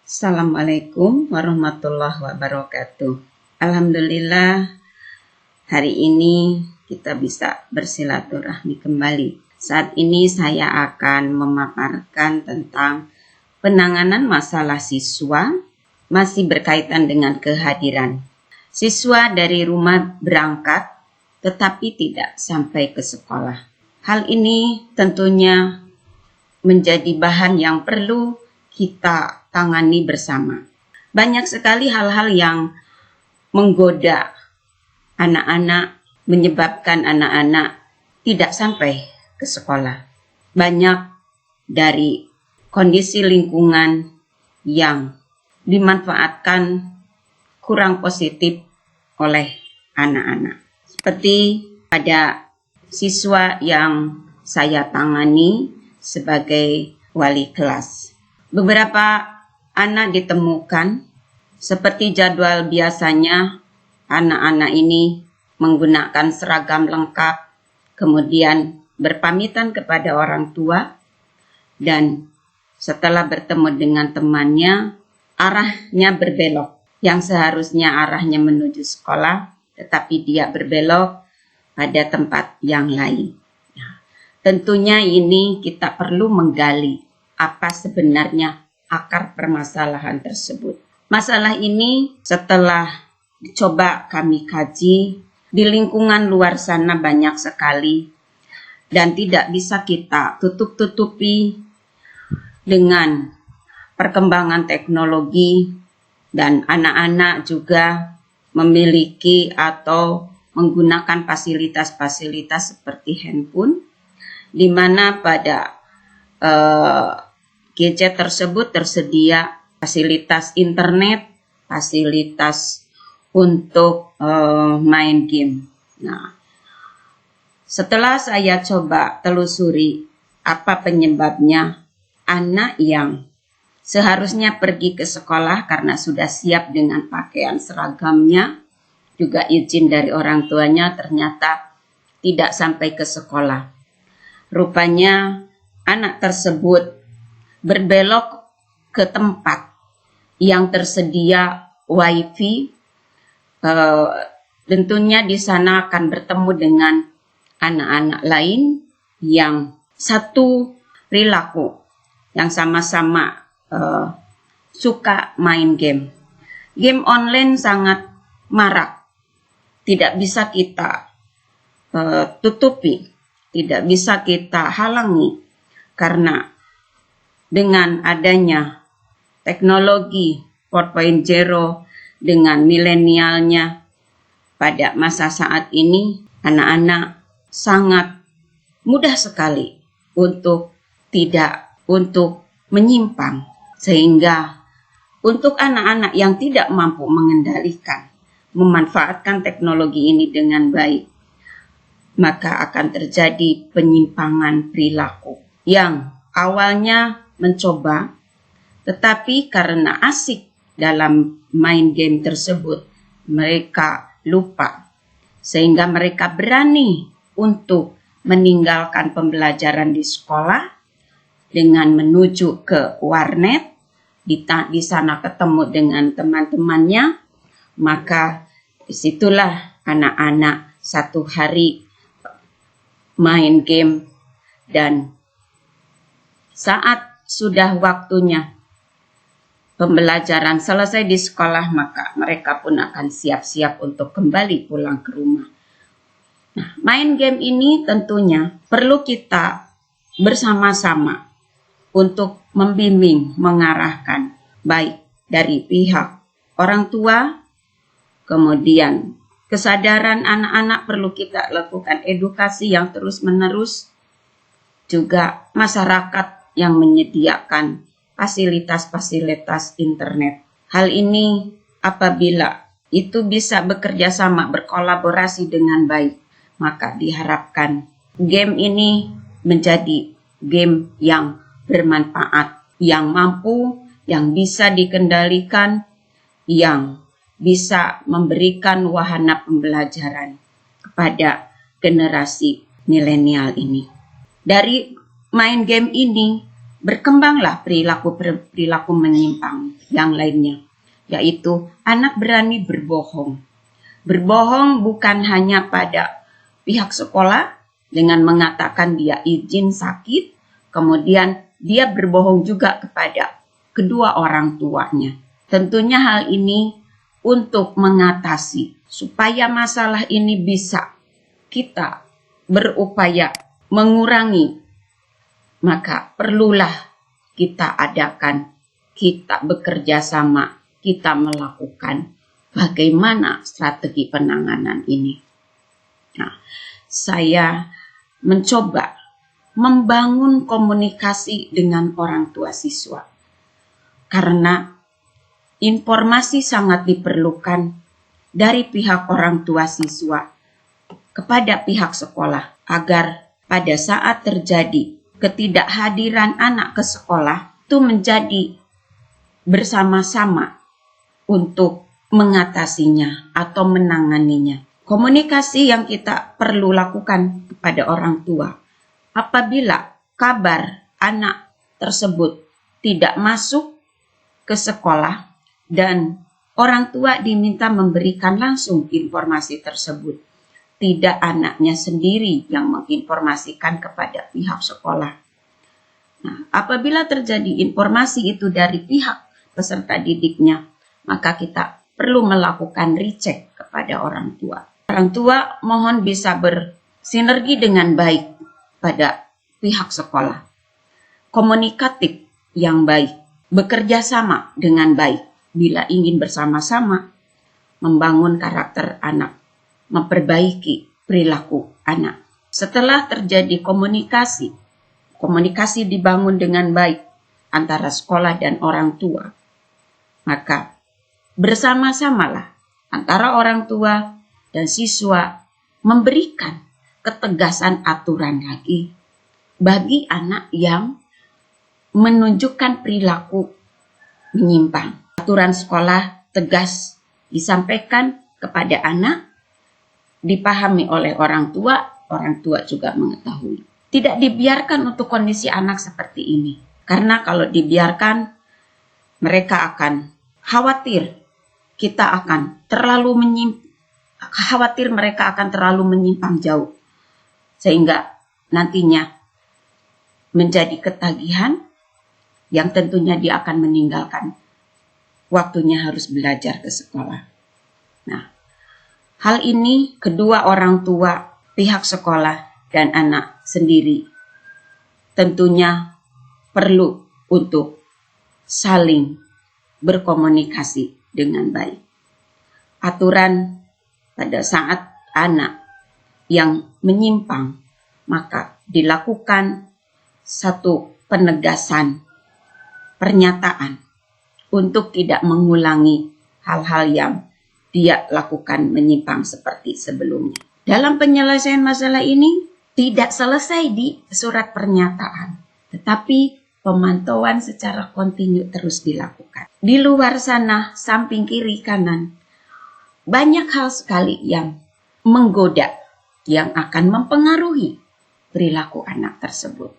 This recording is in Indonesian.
Assalamualaikum warahmatullahi wabarakatuh. Alhamdulillah, hari ini kita bisa bersilaturahmi kembali. Saat ini saya akan memaparkan tentang penanganan masalah siswa masih berkaitan dengan kehadiran. Siswa dari rumah berangkat tetapi tidak sampai ke sekolah. Hal ini tentunya menjadi bahan yang perlu kita tangani bersama. Banyak sekali hal-hal yang menggoda anak-anak, menyebabkan anak-anak tidak sampai ke sekolah. Banyak dari kondisi lingkungan yang dimanfaatkan kurang positif oleh anak-anak. Seperti pada siswa yang saya tangani sebagai wali kelas. Beberapa anak ditemukan seperti jadwal biasanya anak-anak ini menggunakan seragam lengkap, kemudian berpamitan kepada orang tua, dan setelah bertemu dengan temannya, arahnya berbelok. Yang seharusnya arahnya menuju sekolah, tetapi dia berbelok pada tempat yang lain. Nah, tentunya ini kita perlu menggali apa sebenarnya akar permasalahan tersebut. Masalah ini setelah coba kami kaji, di lingkungan luar sana banyak sekali dan tidak bisa kita tutup-tutupi dengan perkembangan teknologi, dan anak-anak juga memiliki atau menggunakan fasilitas-fasilitas seperti handphone, di mana pada gadget tersebut tersedia fasilitas internet, fasilitas untuk main game. Nah, setelah saya coba telusuri apa penyebabnya, anak yang seharusnya pergi ke sekolah karena sudah siap dengan pakaian seragamnya, juga izin dari orang tuanya, ternyata tidak sampai ke sekolah. Rupanya anak tersebut berbelok ke tempat yang tersedia wifi. Tentunya di sana akan bertemu dengan anak-anak lain yang satu perilaku, yang sama-sama suka main game. Game online sangat marak, tidak bisa kita tutupi, tidak bisa kita halangi, karena dengan adanya teknologi 4.0 dengan milenialnya pada masa saat ini, anak-anak sangat mudah sekali untuk menyimpang. Sehingga untuk anak-anak yang tidak mampu mengendalikan, memanfaatkan teknologi ini dengan baik, maka akan terjadi penyimpangan perilaku yang awalnya mencoba, tetapi karena asik dalam main game tersebut, mereka lupa, sehingga mereka berani untuk meninggalkan pembelajaran di sekolah dengan menuju ke warnet. Di sana ketemu dengan teman-temannya, maka disitulah anak-anak satu hari main game, dan saat sudah waktunya pembelajaran selesai di sekolah, maka mereka pun akan siap-siap untuk kembali pulang ke rumah. Nah, main game ini tentunya perlu kita bersama-sama untuk membimbing, mengarahkan, baik dari pihak orang tua, kemudian kesadaran anak-anak perlu kita lakukan edukasi yang terus-menerus, juga masyarakat yang menyediakan fasilitas-fasilitas internet. Hal ini apabila itu bisa bekerja sama, berkolaborasi dengan baik, maka diharapkan game ini menjadi game yang bermanfaat, yang mampu, yang bisa dikendalikan, yang bisa memberikan wahana pembelajaran kepada generasi milenial ini. Dari main game ini berkembanglah perilaku menyimpang yang lainnya, yaitu anak berani berbohong. Berbohong bukan hanya pada pihak sekolah dengan mengatakan dia izin sakit, kemudian dia berbohong juga kepada kedua orang tuanya. Tentunya hal ini untuk mengatasi supaya masalah ini bisa kita berupaya mengurangi, maka perlulah kita bekerja sama, kita melakukan bagaimana strategi penanganan ini. Nah, saya mencoba membangun komunikasi dengan orang tua siswa, karena informasi sangat diperlukan dari pihak orang tua siswa kepada pihak sekolah agar pada saat terjadi ketidakhadiran anak ke sekolah itu menjadi bersama-sama untuk mengatasinya atau menanganinya. Komunikasi yang kita perlu lakukan kepada orang tua apabila kabar anak tersebut tidak masuk ke sekolah dan orang tua diminta memberikan langsung informasi tersebut. Tidak anaknya sendiri yang menginformasikan kepada pihak sekolah. Nah, apabila terjadi informasi itu dari pihak peserta didiknya, maka kita perlu melakukan recheck kepada orang tua. Orang tua mohon bisa bersinergi dengan baik pada pihak sekolah. Komunikatif yang baik, bekerja sama dengan baik bila ingin bersama-sama membangun karakter anak, memperbaiki perilaku anak. Setelah terjadi komunikasi dibangun dengan baik antara sekolah dan orang tua, maka bersama-samalah antara orang tua dan siswa memberikan ketegasan aturan lagi bagi anak yang menunjukkan perilaku menyimpang. Aturan sekolah tegas disampaikan kepada anak, dipahami oleh orang tua juga mengetahui. Tidak dibiarkan untuk kondisi anak seperti ini. Karena kalau dibiarkan, mereka akan khawatir mereka akan terlalu menyimpang jauh. Sehingga nantinya menjadi ketagihan yang tentunya dia akan meninggalkan waktunya harus belajar ke sekolah. Nah, hal ini kedua orang tua, pihak sekolah, dan anak sendiri tentunya perlu untuk saling berkomunikasi dengan baik. Aturan pada saat anak yang menyimpang, maka dilakukan satu penegasan pernyataan untuk tidak mengulangi hal-hal yang dia lakukan menyimpang seperti sebelumnya. Dalam penyelesaian masalah ini tidak selesai di surat pernyataan, tetapi pemantauan secara kontinu terus dilakukan. Di luar sana, samping kiri kanan, banyak hal sekali yang menggoda, yang akan mempengaruhi perilaku anak tersebut.